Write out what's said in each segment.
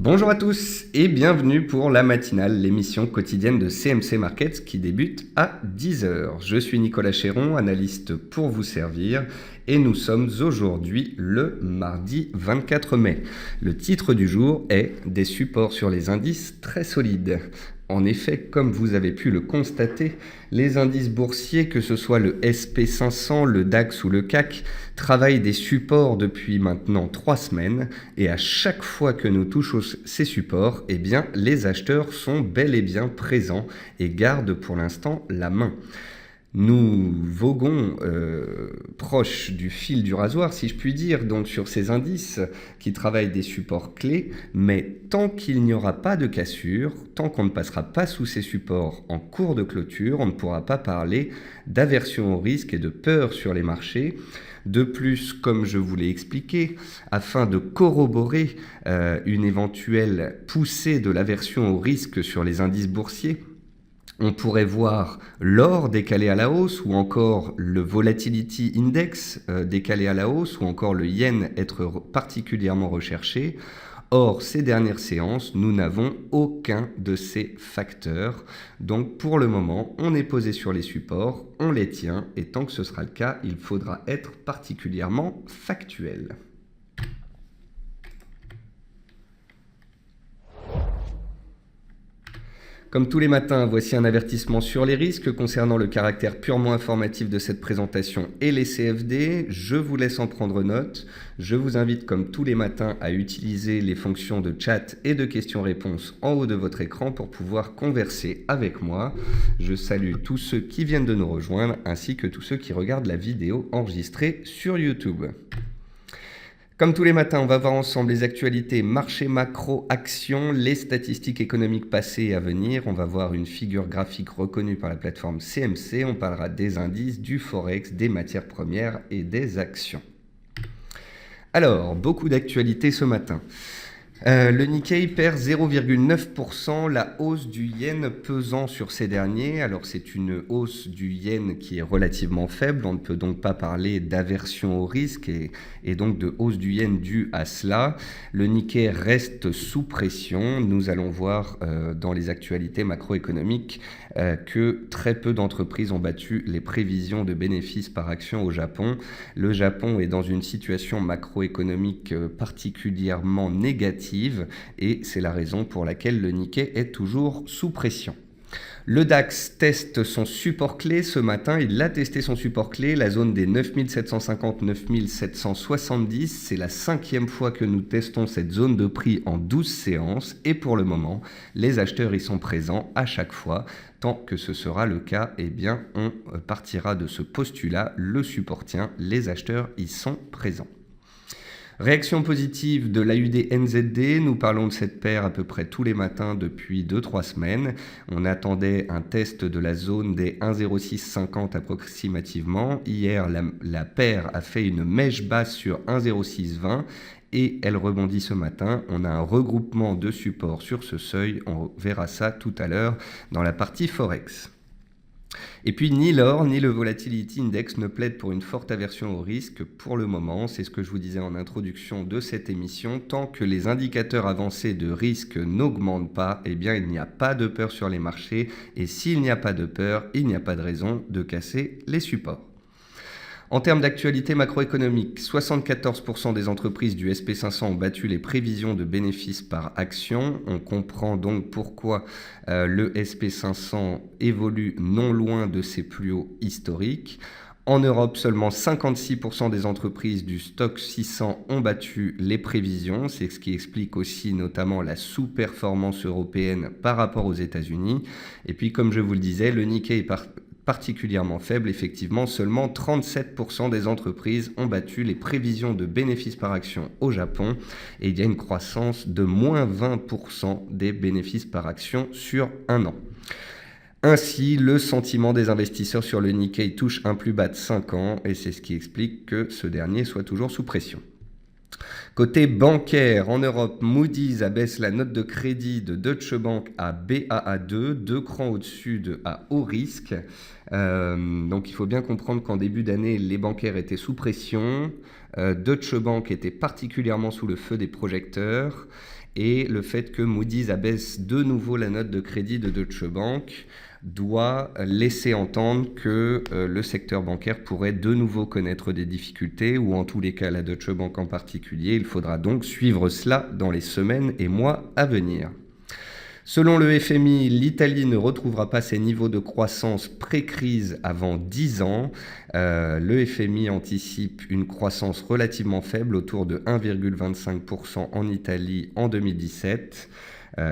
Bonjour à tous et bienvenue pour la matinale, l'émission quotidienne de CMC Markets qui débute à 10 heures. Je suis Nicolas Chéron, analyste pour vous servir et nous sommes aujourd'hui le mardi 24 mai. Le titre du jour est « Des supports sur les indices très solides ». En effet, comme vous avez pu le constater, les indices boursiers, que ce soit le SP500, le DAX ou le CAC, travaillent des supports depuis maintenant 3 semaines et à chaque fois que nous touchons ces supports, eh bien, les acheteurs sont bel et bien présents et gardent pour l'instant la main. Nous voguons proche du fil du rasoir, si je puis dire, donc sur ces indices qui travaillent des supports clés, mais tant qu'il n'y aura pas de cassure, tant qu'on ne passera pas sous ces supports en cours de clôture, on ne pourra pas parler d'aversion au risque et de peur sur les marchés. De plus, comme je vous l'ai expliqué, afin de corroborer une éventuelle poussée de l'aversion au risque sur les indices boursiers, on pourrait voir l'or décalé à la hausse ou encore le Volatility Index décalé à la hausse ou encore le yen être particulièrement recherché. Or, ces dernières séances, nous n'avons aucun de ces facteurs. Donc, pour le moment, on est posé sur les supports, on les tient et tant que ce sera le cas, il faudra être particulièrement factuel. Comme tous les matins, voici un avertissement sur les risques concernant le caractère purement informatif de cette présentation et les CFD. Je vous laisse en prendre note. Je vous invite comme tous les matins à utiliser les fonctions de chat et de questions-réponses en haut de votre écran pour pouvoir converser avec moi. Je salue tous ceux qui viennent de nous rejoindre ainsi que tous ceux qui regardent la vidéo enregistrée sur YouTube. Comme tous les matins, on va voir ensemble les actualités marché macro, actions, les statistiques économiques passées et à venir. On va voir une figure graphique reconnue par la plateforme CMC. On parlera des indices, du forex, des matières premières et des actions. Alors, beaucoup d'actualités ce matin. Le Nikkei perd 0,9%, la hausse du yen pesant sur ces derniers. Alors c'est une hausse du yen qui est relativement faible, on ne peut donc pas parler d'aversion au risque et donc de hausse du yen due à cela. Le Nikkei reste sous pression. Nous allons voir dans les actualités macroéconomiques que très peu d'entreprises ont battu les prévisions de bénéfices par action au Japon. Le Japon est dans une situation macroéconomique particulièrement négative et c'est la raison pour laquelle le Nikkei est toujours sous pression. Le DAX teste son support clé ce matin, il a testé son support clé, la zone des 9750-9770, c'est la 5e fois que nous testons cette zone de prix en 12 séances et pour le moment, les acheteurs y sont présents à chaque fois. Tant que ce sera le cas, eh bien, on partira de ce postulat, le support tient, les acheteurs y sont présents. Réaction positive de l'AUD-NZD, nous parlons de cette paire à peu près tous les matins depuis 2-3 semaines. On attendait un test de la zone des 1,0650 approximativement. Hier, la paire a fait une mèche basse sur 1,0620 et elle rebondit ce matin. On a un regroupement de supports sur ce seuil, on verra ça tout à l'heure dans la partie Forex. Et puis ni l'or ni le Volatility Index ne plaident pour une forte aversion au risque pour le moment. C'est ce que je vous disais en introduction de cette émission. Tant que les indicateurs avancés de risque n'augmentent pas, eh bien il n'y a pas de peur sur les marchés. Et s'il n'y a pas de peur, il n'y a pas de raison de casser les supports. En termes d'actualité macroéconomique, 74% des entreprises du SP500 ont battu les prévisions de bénéfices par action. On comprend donc pourquoi le SP500 évolue non loin de ses plus hauts historiques. En Europe, seulement 56% des entreprises du stock 600 ont battu les prévisions. C'est ce qui explique aussi notamment la sous-performance européenne par rapport aux États-Unis. Et puis, comme je vous le disais, le Nikkei est particulièrement faible. Effectivement, seulement 37% des entreprises ont battu les prévisions de bénéfices par action au Japon et il y a une croissance de moins 20% des bénéfices par action sur un an. Ainsi, le sentiment des investisseurs sur le Nikkei touche un plus bas de 5 ans et c'est ce qui explique que ce dernier soit toujours sous pression. Côté bancaire, en Europe, Moody's abaisse la note de crédit de Deutsche Bank à Baa2, deux crans au-dessus de à haut risque. Donc il faut bien comprendre qu'en début d'année, les bancaires étaient sous pression. Deutsche Bank était particulièrement sous le feu des projecteurs. Et le fait que Moody's abaisse de nouveau la note de crédit de Deutsche Bank doit laisser entendre que le secteur bancaire pourrait de nouveau connaître des difficultés, ou en tous les cas la Deutsche Bank en particulier. Il faudra donc suivre cela dans les semaines et mois à venir. Selon le FMI, l'Italie ne retrouvera pas ses niveaux de croissance pré-crise avant 10 ans. Le FMI anticipe une croissance relativement faible, autour de 1,25% en Italie en 2017.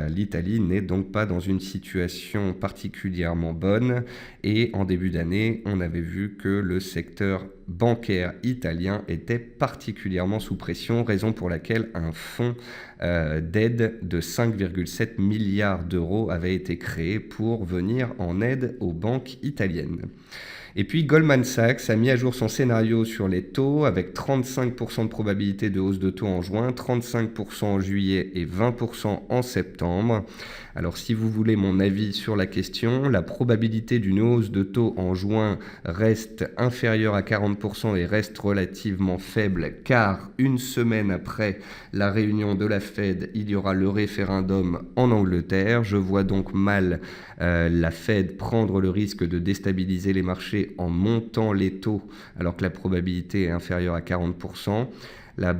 L'Italie n'est donc pas dans une situation particulièrement bonne, et en début d'année, on avait vu que le secteur bancaire italien était particulièrement sous pression, raison pour laquelle un fonds d'aide de 5,7 milliards d'euros avait été créé pour venir en aide aux banques italiennes. Et puis Goldman Sachs a mis à jour son scénario sur les taux avec 35% de probabilité de hausse de taux en juin, 35% en juillet et 20% en septembre. Alors si vous voulez mon avis sur la question, la probabilité d'une hausse de taux en juin reste inférieure à 40% et reste relativement faible, car une semaine après la réunion de la Fed, il y aura le référendum en Angleterre. Je vois donc mal la Fed prendre le risque de déstabiliser les marchés en montant les taux alors que la probabilité est inférieure à 40%. La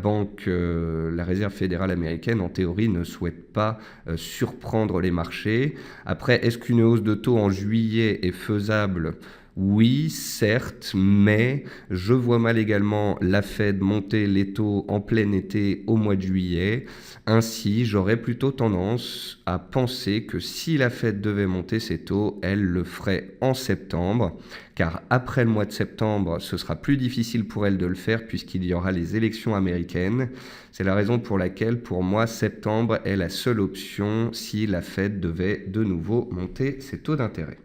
Réserve fédérale américaine, en théorie, ne souhaite pas surprendre les marchés. Après, est-ce qu'une hausse de taux en juillet est faisable ? Oui, certes, mais je vois mal également la Fed monter les taux en plein été au mois de juillet. Ainsi, j'aurais plutôt tendance à penser que si la Fed devait monter ses taux, elle le ferait en septembre, car après le mois de septembre, ce sera plus difficile pour elle de le faire puisqu'il y aura les élections américaines. C'est la raison pour laquelle, pour moi, septembre est la seule option si la Fed devait de nouveau monter ses taux d'intérêt.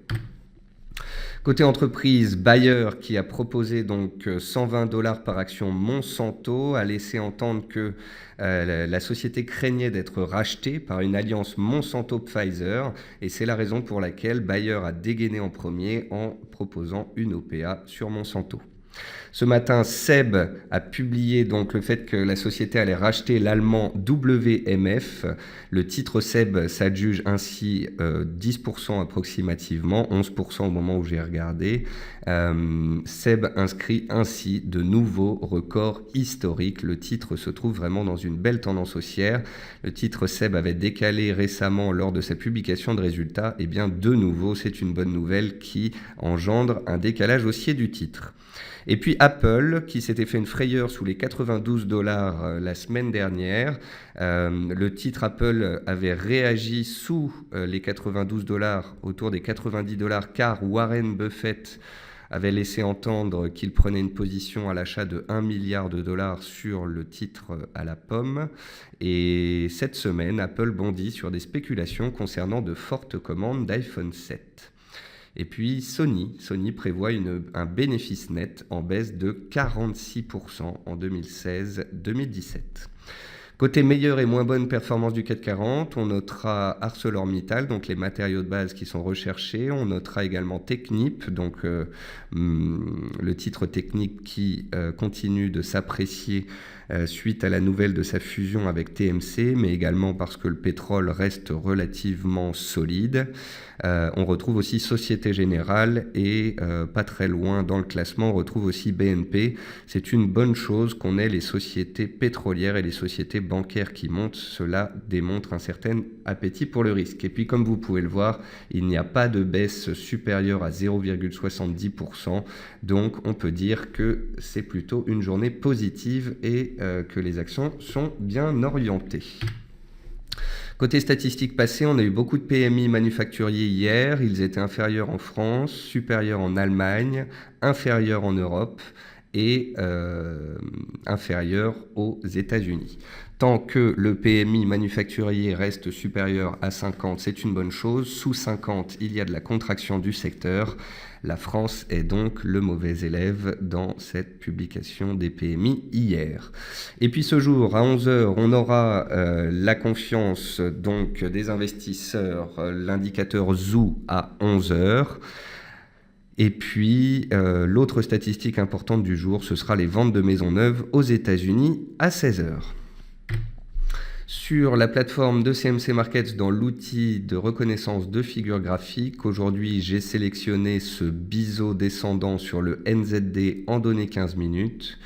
Côté entreprise, Bayer, qui a proposé donc $120 par action Monsanto, a laissé entendre que la société craignait d'être rachetée par une alliance Monsanto-Pfizer, et c'est la raison pour laquelle Bayer a dégainé en premier en proposant une OPA sur Monsanto. Ce matin, SEB a publié donc le fait que la société allait racheter l'allemand WMF. Le titre SEB s'adjuge ainsi 10% approximativement, 11% au moment où j'ai regardé. SEB inscrit ainsi de nouveaux records historiques. Le titre se trouve vraiment dans une belle tendance haussière. Le titre SEB avait décalé récemment lors de sa publication de résultats. Et bien de nouveau, c'est une bonne nouvelle qui engendre un décalage haussier du titre. Et puis Apple, qui s'était fait une frayeur sous les $92 la semaine dernière. Le titre Apple avait réagi sous les $92, autour des $90, car Warren Buffett avait laissé entendre qu'il prenait une position à l'achat de $1 milliard sur le titre à la pomme. Et cette semaine, Apple bondit sur des spéculations concernant de fortes commandes d'iPhone 7. Et puis Sony prévoit un bénéfice net en baisse de 46% en 2016-2017. Côté meilleure et moins bonne performance du CAC 40, on notera ArcelorMittal, donc les matériaux de base qui sont recherchés. On notera également Technip, donc le titre Technip qui continue de s'apprécier suite à la nouvelle de sa fusion avec TMC, mais également parce que le pétrole reste relativement solide. On retrouve aussi Société Générale et pas très loin dans le classement, on retrouve aussi BNP. C'est une bonne chose qu'on ait les sociétés pétrolières et les sociétés bancaires qui montent. Cela démontre un certain appétit pour le risque. Et puis comme vous pouvez le voir, il n'y a pas de baisse supérieure à 0,70%. Donc on peut dire que c'est plutôt une journée positive et que les actions sont bien orientées. Côté statistiques passées, on a eu beaucoup de PMI manufacturiers hier. Ils étaient inférieurs en France, supérieurs en Allemagne, inférieurs en Europe est inférieur aux États-Unis. Tant que le PMI manufacturier reste supérieur à 50, c'est une bonne chose. Sous 50, il y a de la contraction du secteur. La France est donc le mauvais élève dans cette publication des PMI hier. Et puis ce jour, à 11h, on aura la confiance donc des investisseurs, l'indicateur ZOO à 11h. Et puis, l'autre statistique importante du jour, ce sera les ventes de maisons neuves aux États-Unis à 16h. Sur la plateforme de CMC Markets, dans l'outil de reconnaissance de figures graphiques, aujourd'hui, j'ai sélectionné ce biseau descendant sur le NZD en données 15 minutes.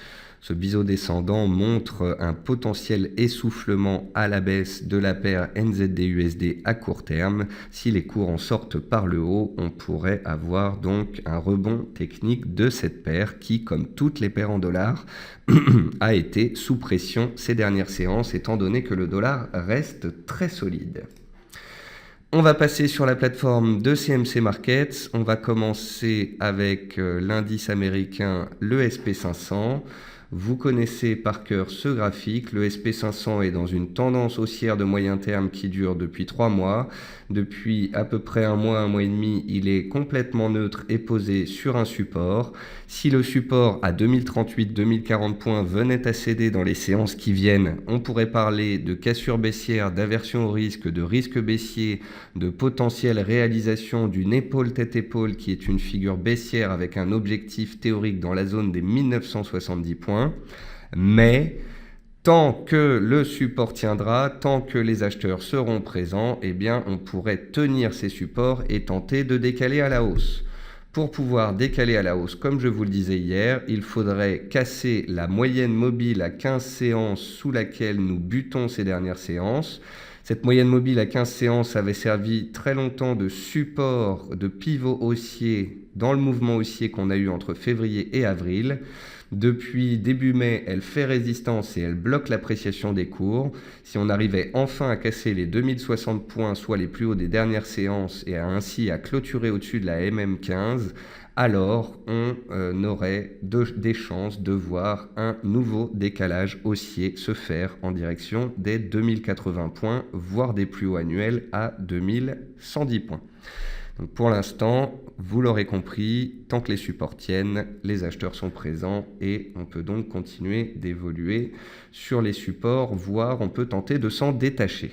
Ce biseau descendant montre un potentiel essoufflement à la baisse de la paire NZD-USD à court terme. Si les cours en sortent par le haut, on pourrait avoir donc un rebond technique de cette paire qui, comme toutes les paires en dollars, a été sous pression ces dernières séances, étant donné que le dollar reste très solide. On va passer sur la plateforme de CMC Markets. On va commencer avec l'indice américain, le SP500. Vous connaissez par cœur ce graphique. Le SP500 est dans une tendance haussière de moyen terme qui dure depuis 3 mois. Depuis à peu près un mois et demi, il est complètement neutre et posé sur un support. Si le support à 2038-2040 points venait à céder dans les séances qui viennent, on pourrait parler de cassure baissière, d'aversion au risque, de risque baissier, de potentielle réalisation d'une épaule tête-épaule qui est une figure baissière avec un objectif théorique dans la zone des 1970 points. Mais tant que le support tiendra, tant que les acheteurs seront présents, eh bien, on pourrait tenir ces supports et tenter de décaler à la hausse. Pour pouvoir décaler à la hausse, comme je vous le disais hier, il faudrait casser la moyenne mobile à 15 séances sous laquelle nous butons ces dernières séances. Cette moyenne mobile à 15 séances avait servi très longtemps de support, de pivot haussier dans le mouvement haussier qu'on a eu entre février et avril. Depuis début mai, elle fait résistance et elle bloque l'appréciation des cours. Si on arrivait enfin à casser les 2060 points, soit les plus hauts des dernières séances, et ainsi à clôturer au-dessus de la MM15, alors on aurait des chances de voir un nouveau décalage haussier se faire en direction des 2080 points, voire des plus hauts annuels à 2110 points. Donc pour l'instant, vous l'aurez compris, tant que les supports tiennent, les acheteurs sont présents et on peut donc continuer d'évoluer sur les supports, voire on peut tenter de s'en détacher.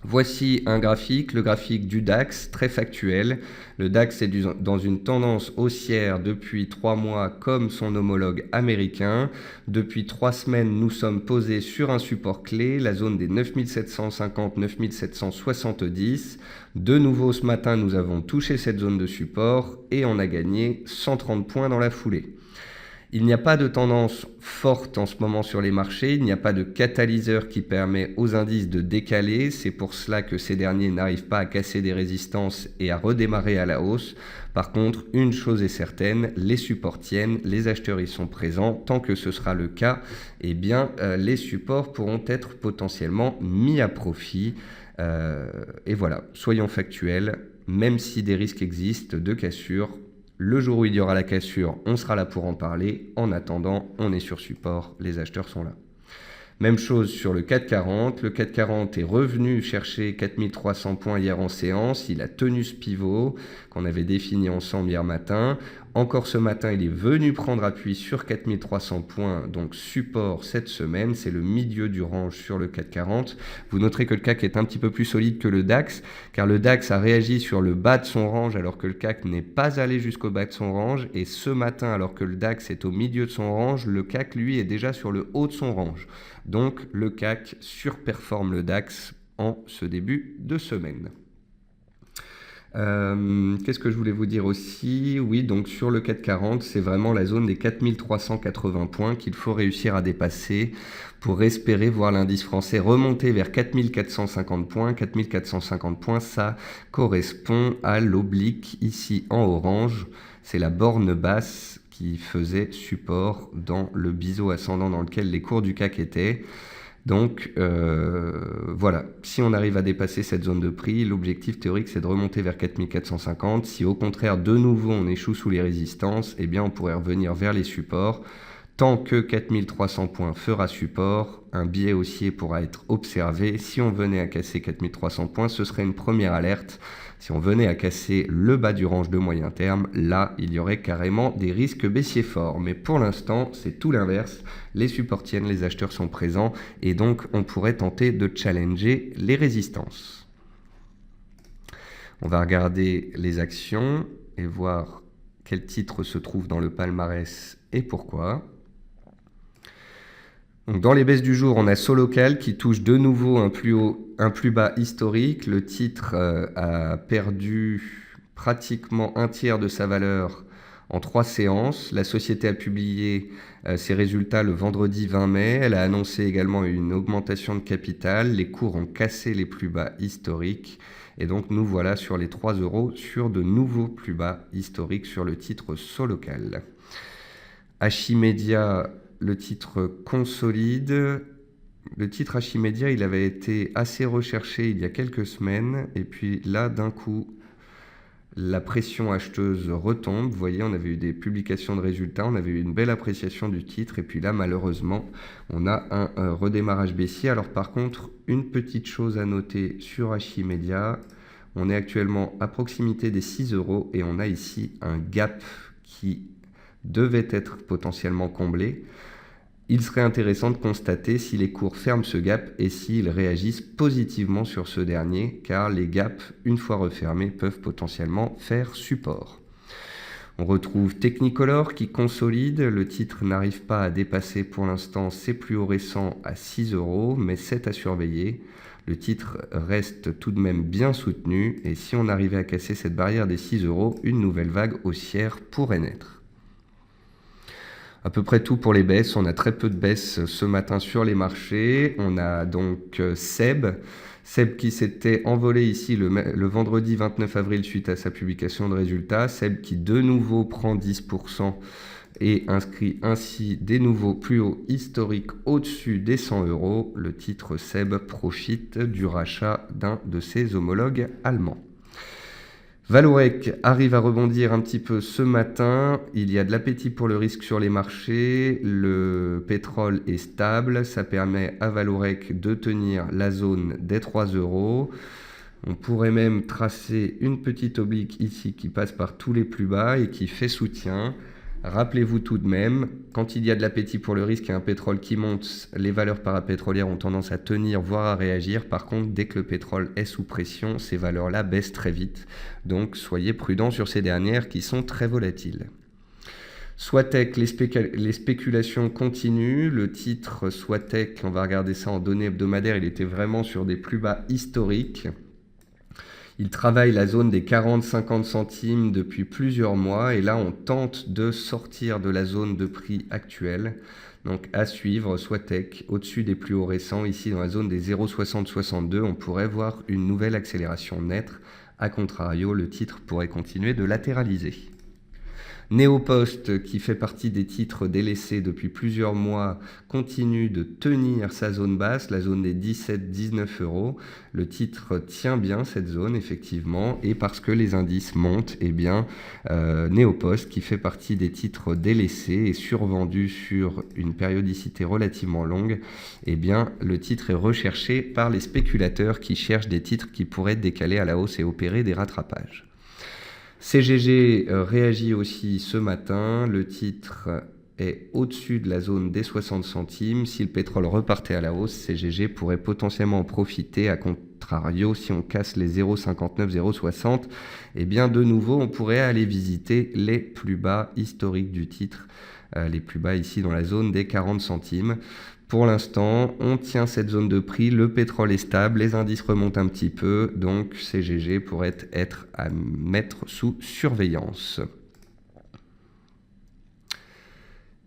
Voici un graphique, le graphique du DAX, très factuel. Le DAX est dans une tendance haussière depuis 3 mois comme son homologue américain. Depuis 3 semaines, nous sommes posés sur un support clé, la zone des 9750-9770. De nouveau ce matin, nous avons touché cette zone de support et on a gagné 130 points dans la foulée. Il n'y a pas de tendance forte en ce moment sur les marchés, il n'y a pas de catalyseur qui permet aux indices de décaler, c'est pour cela que ces derniers n'arrivent pas à casser des résistances et à redémarrer à la hausse. Par contre, une chose est certaine, les supports tiennent, les acheteurs y sont présents, tant que ce sera le cas, eh bien les supports pourront être potentiellement mis à profit. Et voilà, soyons factuels, même si des risques existent de cassure, le jour où il y aura la cassure, on sera là pour en parler. En attendant, on est sur support, les acheteurs sont là. Même chose sur le CAC 40. Le CAC 40 est revenu chercher 4300 points hier en séance. Il a tenu ce pivot qu'on avait défini ensemble hier matin. Encore ce matin, il est venu prendre appui sur 4300 points, donc support cette semaine. C'est le milieu du range sur le CAC 40. Vous noterez que le CAC est un petit peu plus solide que le DAX, car le DAX a réagi sur le bas de son range alors que le CAC n'est pas allé jusqu'au bas de son range. Et ce matin, alors que le DAX est au milieu de son range, le CAC, lui, est déjà sur le haut de son range. Donc le CAC surperforme le DAX en ce début de semaine. Qu'est-ce que je voulais vous dire aussi? Oui, donc sur le CAC 40, c'est vraiment la zone des 4380 points qu'il faut réussir à dépasser pour espérer voir l'indice français remonter vers 4450 points. 4450 points, ça correspond à l'oblique ici en orange. C'est la borne basse qui faisait support dans le biseau ascendant dans lequel les cours du CAC étaient. Donc voilà, si on arrive à dépasser cette zone de prix, l'objectif théorique c'est de remonter vers 4450. Si au contraire de nouveau on échoue sous les résistances, eh bien on pourrait revenir vers les supports. Tant que 4300 points fera support, un biais haussier pourra être observé. Si on venait à casser 4300 points, ce serait une première alerte. Si on venait à casser le bas du range de moyen terme, là, il y aurait carrément des risques baissiers forts. Mais pour l'instant, c'est tout l'inverse. Les supports tiennent, les acheteurs sont présents et donc on pourrait tenter de challenger les résistances. On va regarder les actions et voir quel titre se trouve dans le palmarès et pourquoi. Donc dans les baisses du jour, on a Solocal qui touche de nouveau un plus bas historique. Le titre a perdu pratiquement un tiers de sa valeur en 3 séances. La société a publié ses résultats le vendredi 20 mai. Elle a annoncé également une augmentation de capital. Les cours ont cassé les plus bas historiques. Et donc nous voilà sur les 3 € sur de nouveaux plus bas historiques sur le titre Solocal. Hachimedia, le titre consolide. Le titre Hachimedia, il avait été assez recherché il y a quelques semaines. Et puis là, d'un coup, la pression acheteuse retombe. Vous voyez, on avait eu des publications de résultats, on avait eu une belle appréciation du titre. Et puis là, malheureusement, on a un redémarrage baissier. Alors par contre, une petite chose à noter sur Hachimedia. On est actuellement à proximité des 6 € et on a ici un gap qui devait être potentiellement comblé. Il serait intéressant de constater si les cours ferment ce gap et s'ils réagissent positivement sur ce dernier, car les gaps, une fois refermés, peuvent potentiellement faire support. On retrouve Technicolor qui consolide. Le titre n'arrive pas à dépasser pour l'instant ses plus hauts récents à 6 €, mais c'est à surveiller. Le titre reste tout de même bien soutenu et si on arrivait à casser cette barrière des 6 €, une nouvelle vague haussière pourrait naître. À peu près tout pour les baisses. On a très peu de baisses ce matin sur les marchés. On a donc Seb qui s'était envolé ici le vendredi 29 avril suite à sa publication de résultats. Seb qui de nouveau prend 10% et inscrit ainsi des nouveaux plus hauts historiques au-dessus des 100 €. Le titre Seb profite du rachat d'un de ses homologues allemands. Vallourec arrive à rebondir un petit peu ce matin. Il y a de l'appétit pour le risque sur les marchés. Le pétrole est stable. Ça permet à Vallourec de tenir la zone des 3 €. On pourrait même tracer une petite oblique ici qui passe par tous les plus bas et qui fait soutien. Rappelez-vous tout de même, quand il y a de l'appétit pour le risque et un pétrole qui monte, les valeurs parapétrolières ont tendance à tenir, voire à réagir. Par contre, dès que le pétrole est sous pression, ces valeurs-là baissent très vite. Donc, soyez prudents sur ces dernières qui sont très volatiles. Swatec, les spéculations continuent. Le titre Swatec, on va regarder ça en données hebdomadaires, il était vraiment sur des plus bas historiques. Il travaille la zone des 40-50 centimes depuis plusieurs mois et là on tente de sortir de la zone de prix actuelle. Donc à suivre, Swatec au-dessus des plus hauts récents, ici dans la zone des 0,60-62, on pourrait voir une nouvelle accélération naître. A contrario, le titre pourrait continuer de latéraliser. Neopost, qui fait partie des titres délaissés depuis plusieurs mois, continue de tenir sa zone basse, la zone des 17-19 €. Le titre tient bien cette zone, effectivement, et parce que les indices montent, eh bien, Neopost, qui fait partie des titres délaissés et survendus sur une périodicité relativement longue, eh bien, le titre est recherché par les spéculateurs qui cherchent des titres qui pourraient décaler à la hausse et opérer des rattrapages. CGG réagit aussi ce matin. Le titre est au-dessus de la zone des 60 centimes. Si le pétrole repartait à la hausse, CGG pourrait potentiellement en profiter. A contrario, si on casse les 0,59, 0,60, eh bien de nouveau, on pourrait aller visiter les plus bas historiques du titre. Les plus bas ici dans la zone des 40 centimes. Pour l'instant, on tient cette zone de prix, le pétrole est stable, les indices remontent un petit peu, donc CGG pourrait être à mettre sous surveillance.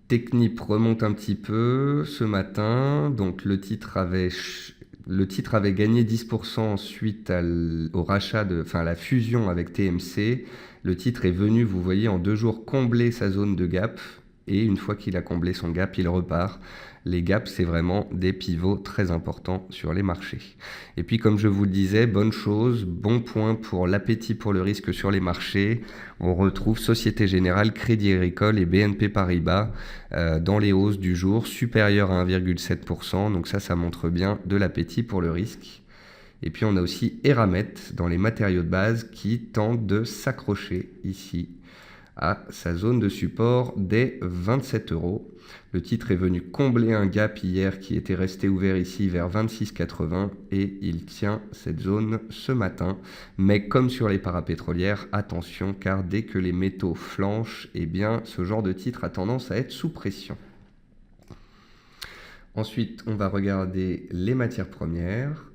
Technip remonte un petit peu ce matin, donc le titre avait gagné 10% suite au rachat à la fusion avec TMC. Le titre est venu, vous voyez, en 2 jours combler sa zone de gap. et une fois qu'il a comblé son gap, il repart. Les gaps, c'est vraiment des pivots très importants sur les marchés. Et puis, comme je vous le disais, bonne chose, bon point pour l'appétit pour le risque sur les marchés. On retrouve Société Générale, Crédit Agricole et BNP Paribas dans les hausses du jour, supérieures à 1,7%. Donc ça montre bien de l'appétit pour le risque. Et puis, on a aussi Eramet dans les matériaux de base qui tente de s'accrocher ici à sa zone de support des 27 €. Le titre est venu combler un gap hier qui était resté ouvert ici vers 26,80 et il tient cette zone ce matin. Mais comme sur les parapétrolières, attention car dès que les métaux flanchent, eh bien ce genre de titre a tendance à être sous pression. Ensuite, on va regarder les matières premières.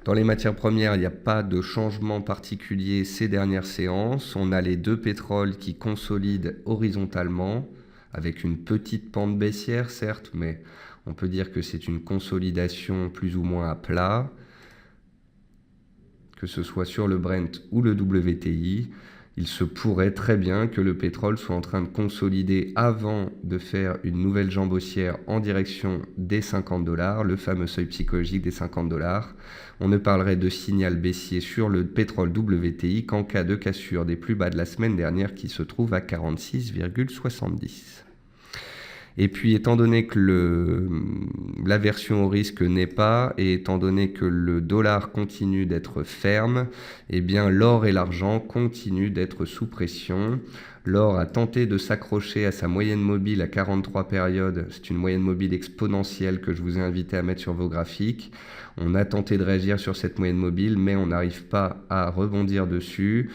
Dans les matières premières, il n'y a pas de changement particulier ces dernières séances. On a les deux pétroles qui consolident horizontalement, avec une petite pente baissière, certes, mais on peut dire que c'est une consolidation plus ou moins à plat, que ce soit sur le Brent ou le WTI. Il se pourrait très bien que le pétrole soit en train de consolider avant de faire une nouvelle jambe haussière en direction des 50 $, le fameux seuil psychologique des 50 $. On ne parlerait de signal baissier sur le pétrole WTI qu'en cas de cassure des plus bas de la semaine dernière qui se trouve à 46,70. Et puis, étant donné que l'aversion au risque n'est pas, et étant donné que le dollar continue d'être ferme, eh bien, l'or et l'argent continuent d'être sous pression. L'or a tenté de s'accrocher à sa moyenne mobile à 43 périodes. C'est une moyenne mobile exponentielle que je vous ai invité à mettre sur vos graphiques. On a tenté de réagir sur cette moyenne mobile, mais on n'arrive pas à rebondir dessus.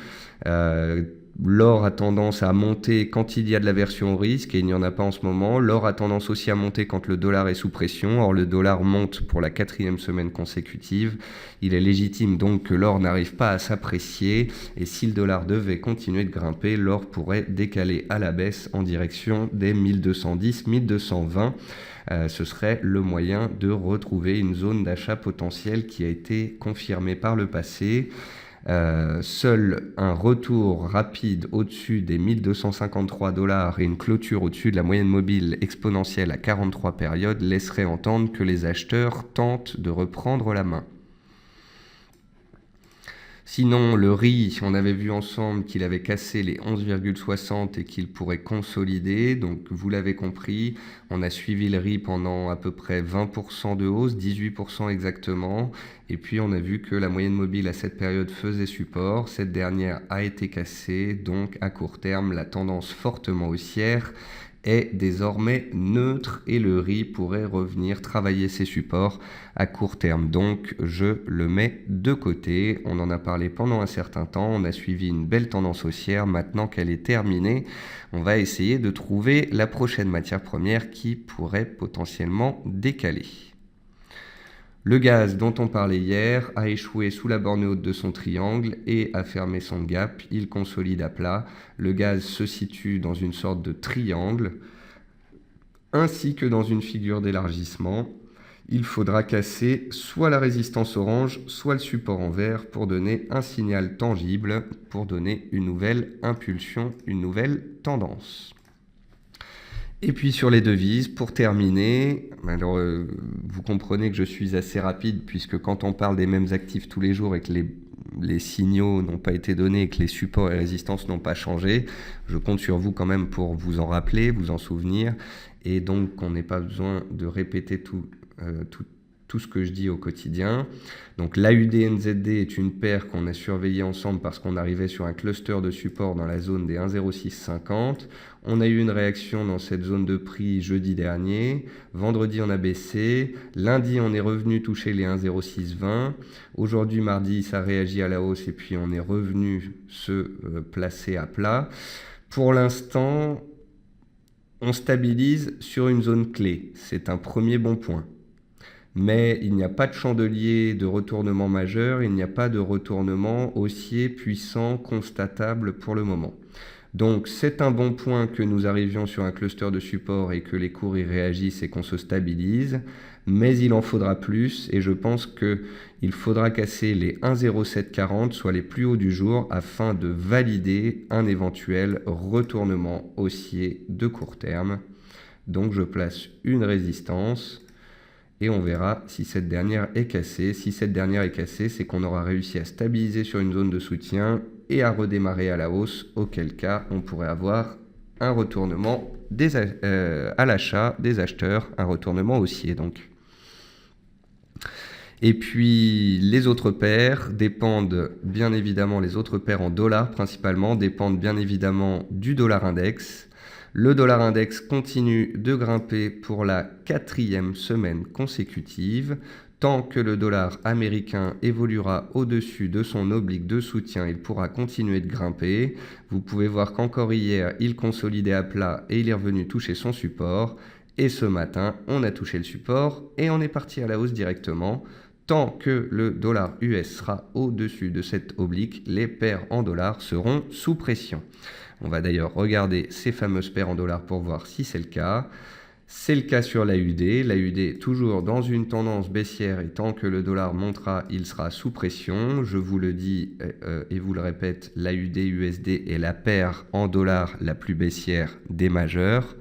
L'or a tendance à monter quand il y a de l'aversion au risque et il n'y en a pas en ce moment. L'or a tendance aussi à monter quand le dollar est sous pression. Or, le dollar monte pour la 4e semaine consécutive. Il est légitime donc que l'or n'arrive pas à s'apprécier. Et si le dollar devait continuer de grimper, l'or pourrait décaler à la baisse en direction des 1210, 1220. Ce serait le moyen de retrouver une zone d'achat potentielle qui a été confirmée par le passé. Seul un retour rapide au-dessus des 1253 $ et une clôture au-dessus de la moyenne mobile exponentielle à 43 périodes laisserait entendre que les acheteurs tentent de reprendre la main. Sinon, le riz, on avait vu ensemble qu'il avait cassé les 11,60 et qu'il pourrait consolider. Donc, vous l'avez compris, on a suivi le riz pendant à peu près 20% de hausse, 18% exactement. Et puis, on a vu que la moyenne mobile à cette période faisait support. Cette dernière a été cassée. Donc, à court terme, la tendance fortement haussière est désormais neutre et le riz pourrait revenir travailler ses supports à court terme. Donc, je le mets de côté. On en a parlé pendant un certain temps. On a suivi une belle tendance haussière. Maintenant qu'elle est terminée, on va essayer de trouver la prochaine matière première qui pourrait potentiellement décaler. Le gaz dont on parlait hier a échoué sous la borne haute de son triangle et a fermé son gap. Il consolide à plat. Le gaz se situe dans une sorte de triangle ainsi que dans une figure d'élargissement. Il faudra casser soit la résistance orange, soit le support en vert pour donner un signal tangible, pour donner une nouvelle impulsion, une nouvelle tendance. Et puis sur les devises, pour terminer, alors vous comprenez que je suis assez rapide puisque quand on parle des mêmes actifs tous les jours et que les signaux n'ont pas été donnés et que les supports et résistances n'ont pas changé, je compte sur vous quand même pour vous en rappeler, vous en souvenir, et donc qu'on n'ait pas besoin de répéter tout ce que je dis au quotidien. Donc l'AUD-NZD est une paire qu'on a surveillée ensemble parce qu'on arrivait sur un cluster de support dans la zone des 1,0650. On a eu une réaction dans cette zone de prix jeudi dernier. Vendredi, on a baissé. Lundi, on est revenu toucher les 1,0620. Aujourd'hui, mardi, ça réagit à la hausse et puis on est revenu se placer à plat. Pour l'instant, on stabilise sur une zone clé. C'est un premier bon point. Mais il n'y a pas de chandelier de retournement majeur, il n'y a pas de retournement haussier puissant constatable pour le moment. Donc c'est un bon point que nous arrivions sur un cluster de support et que les cours y réagissent et qu'on se stabilise. mais il en faudra plus et je pense qu'il faudra casser les 1,0740, soit les plus hauts du jour, afin de valider un éventuel retournement haussier de court terme. Donc je place une résistance et on verra si cette dernière est cassée. Si cette dernière est cassée, c'est qu'on aura réussi à stabiliser sur une zone de soutien et à redémarrer à la hausse, auquel cas on pourrait avoir un retournement à l'achat des acheteurs, un retournement haussier donc. Et puis les autres paires dépendent bien évidemment, les autres paires en dollars principalement, dépendent bien évidemment du dollar index. Le dollar index continue de grimper pour la 4e semaine consécutive. Tant que le dollar américain évoluera au-dessus de son oblique de soutien, il pourra continuer de grimper. Vous pouvez voir qu'encore hier, il consolidait à plat et il est revenu toucher son support. Et ce matin, on a touché le support et on est parti à la hausse directement. Tant que le dollar US sera au-dessus de cette oblique, les paires en dollars seront sous pression. On va d'ailleurs regarder ces fameuses paires en dollars pour voir si c'est le cas. C'est le cas sur l'AUD. L'AUD toujours dans une tendance baissière et tant que le dollar montera, il sera sous pression. Je vous le dis et vous le répète, l'AUD-USD est la paire en dollars la plus baissière des majeures.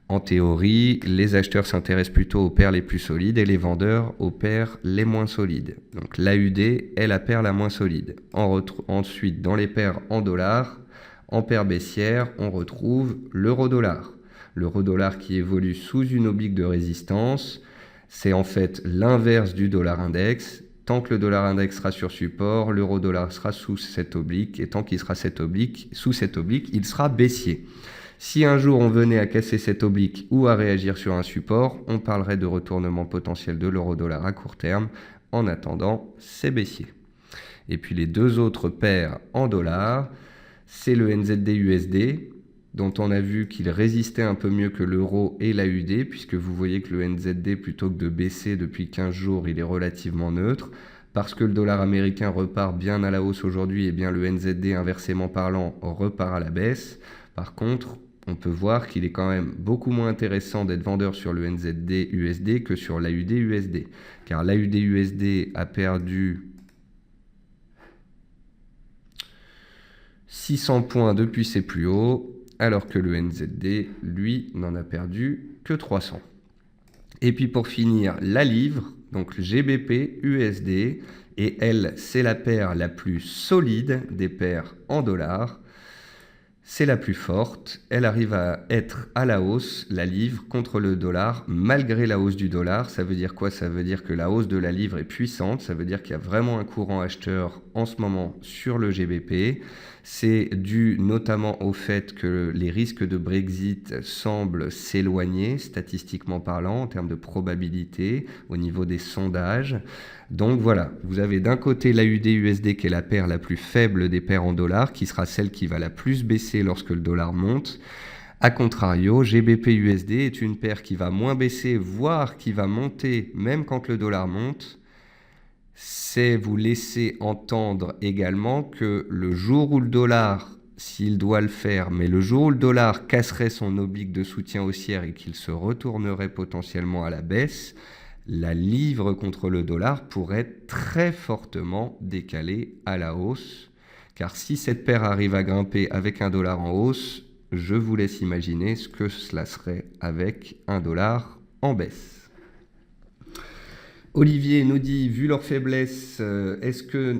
En théorie, les acheteurs s'intéressent plutôt aux paires les plus solides et les vendeurs aux paires les moins solides. Donc l'AUD est la paire la moins solide. Ensuite, dans les paires en dollars, en paire baissière, on retrouve l'euro-dollar. L'euro-dollar qui évolue sous une oblique de résistance, c'est en fait l'inverse du dollar index. Tant que le dollar index sera sur support, l'euro-dollar sera sous cette oblique, et tant qu'il sera sous cette oblique, il sera baissier. Si un jour on venait à casser cette oblique ou à réagir sur un support, on parlerait de retournement potentiel de l'euro-dollar à court terme. En attendant, c'est baissier. Et puis les deux autres paires en dollars, c'est le NZD-USD, dont on a vu qu'il résistait un peu mieux que l'euro et l'AUD, puisque vous voyez que le NZD, plutôt que de baisser depuis 15 jours, il est relativement neutre. Parce que le dollar américain repart bien à la hausse aujourd'hui, et bien le NZD, inversement parlant, repart à la baisse. Par contre, on peut voir qu'il est quand même beaucoup moins intéressant d'être vendeur sur le NZD-USD que sur l'AUD-USD. Car l'AUD-USD a perdu 600 points depuis ses plus hauts, alors que le NZD, lui, n'en a perdu que 300. Et puis pour finir, la livre, donc le GBP USD, et elle, c'est la paire la plus solide des paires en dollars. C'est la plus forte, elle arrive à être à la hausse, la livre, contre le dollar, malgré la hausse du dollar. Ça veut dire quoi? Ça veut dire que la hausse de la livre est puissante, ça veut dire qu'il y a vraiment un courant acheteur en ce moment sur le GBP. C'est dû notamment au fait que les risques de Brexit semblent s'éloigner, statistiquement parlant, en termes de probabilité, au niveau des sondages. Donc voilà, vous avez d'un côté l'AUD-USD qui est la paire la plus faible des paires en dollars, qui sera celle qui va la plus baisser lorsque le dollar monte. A contrario, GBP-USD est une paire qui va moins baisser, voire qui va monter même quand le dollar monte. C'est vous laisser entendre également que le jour où le dollar, s'il doit le faire, mais le jour où le dollar casserait son oblique de soutien haussière et qu'il se retournerait potentiellement à la baisse, la livre contre le dollar pourrait très fortement décaler à la hausse. Car si cette paire arrive à grimper avec un dollar en hausse, je vous laisse imaginer ce que cela serait avec un dollar en baisse. Olivier nous dit, vu leur faiblesse, est-ce que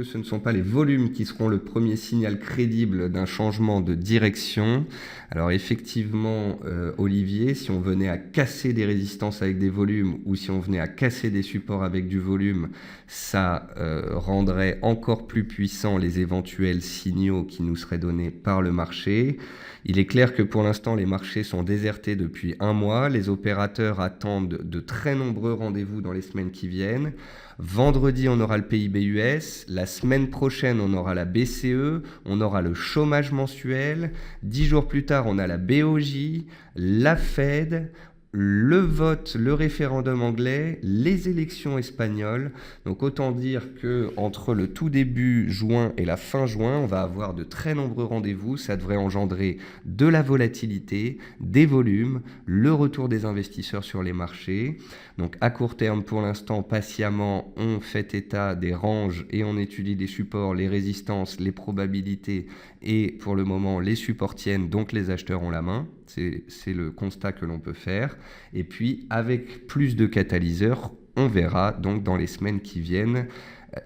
ce ne sont pas les volumes qui seront le premier signal crédible d'un changement de direction? Alors effectivement, Olivier, si on venait à casser des résistances avec des volumes ou si on venait à casser des supports avec du volume, ça rendrait encore plus puissants les éventuels signaux qui nous seraient donnés par le marché. Il est clair que pour l'instant, les marchés sont désertés depuis un mois. Les opérateurs attendent de très nombreux rendez-vous dans les semaines qui viennent. Vendredi, on aura le PIB US. La semaine prochaine, on aura la BCE. On aura le chômage mensuel. 10 jours plus tard, on a la BOJ, la Fed. le vote, le référendum anglais, les élections espagnoles. Donc autant dire que entre le tout début juin et la fin juin, on va avoir de très nombreux rendez-vous. Ça devrait engendrer de la volatilité, des volumes, le retour des investisseurs sur les marchés. Donc à court terme, pour l'instant, patiemment, on fait état des ranges et on étudie les supports, les résistances, les probabilités et pour le moment, les supports tiennent, donc les acheteurs ont la main. C'est le constat que l'on peut faire. Et puis, avec plus de catalyseurs, on verra donc dans les semaines qui viennent,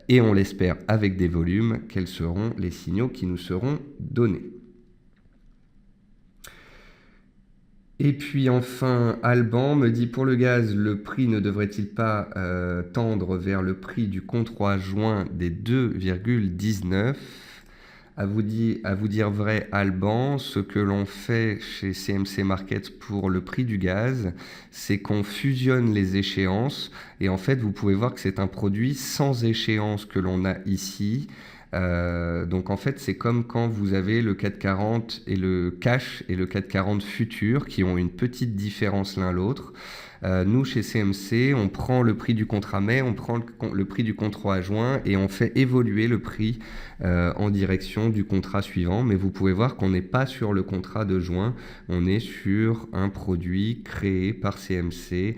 et on l'espère avec des volumes, quels seront les signaux qui nous seront donnés. Et puis enfin, Alban me dit, pour le gaz, le prix ne devrait-il pas tendre vers le prix du compte 3 juin des 2,19 ? À vous dire vrai, Alban, ce que l'on fait chez CMC Markets pour le prix du gaz, c'est qu'on fusionne les échéances. Et en fait, vous pouvez voir que c'est un produit sans échéance que l'on a ici. Donc en fait, c'est comme quand vous avez le 440 et le cash et le 440 futur qui ont une petite différence l'un l'autre. Nous, chez CMC, on prend le prix du contrat mai, on prend le prix du contrat juin et on fait évoluer le prix en direction du contrat suivant. Mais vous pouvez voir qu'on n'est pas sur le contrat de juin, on est sur un produit créé par CMC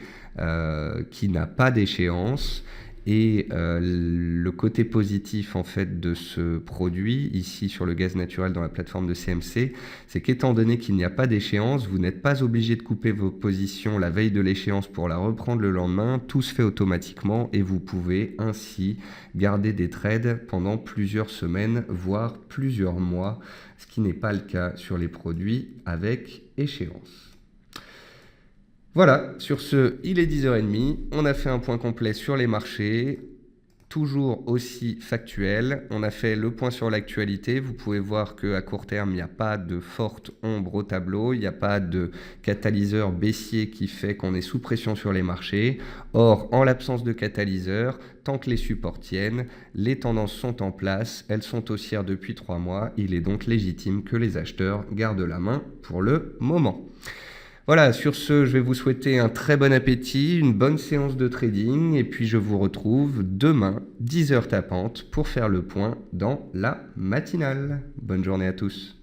qui n'a pas d'échéance. Et le côté positif en fait de ce produit, ici sur le gaz naturel dans la plateforme de CMC, c'est qu'étant donné qu'il n'y a pas d'échéance, vous n'êtes pas obligé de couper vos positions la veille de l'échéance pour la reprendre le lendemain. Tout se fait automatiquement et vous pouvez ainsi garder des trades pendant plusieurs semaines, voire plusieurs mois, ce qui n'est pas le cas sur les produits avec échéance. Voilà, sur ce, il est 10h30, on a fait un point complet sur les marchés, toujours aussi factuel. On a fait le point sur l'actualité. Vous pouvez voir qu'à court terme, il n'y a pas de forte ombre au tableau, il n'y a pas de catalyseur baissier qui fait qu'on est sous pression sur les marchés. Or, en l'absence de catalyseur, tant que les supports tiennent, les tendances sont en place, elles sont haussières depuis 3 mois. Il est donc légitime que les acheteurs gardent la main pour le moment. Voilà, sur ce, je vais vous souhaiter un très bon appétit, une bonne séance de trading, et puis je vous retrouve demain, 10h tapante, pour faire le point dans la matinale. Bonne journée à tous.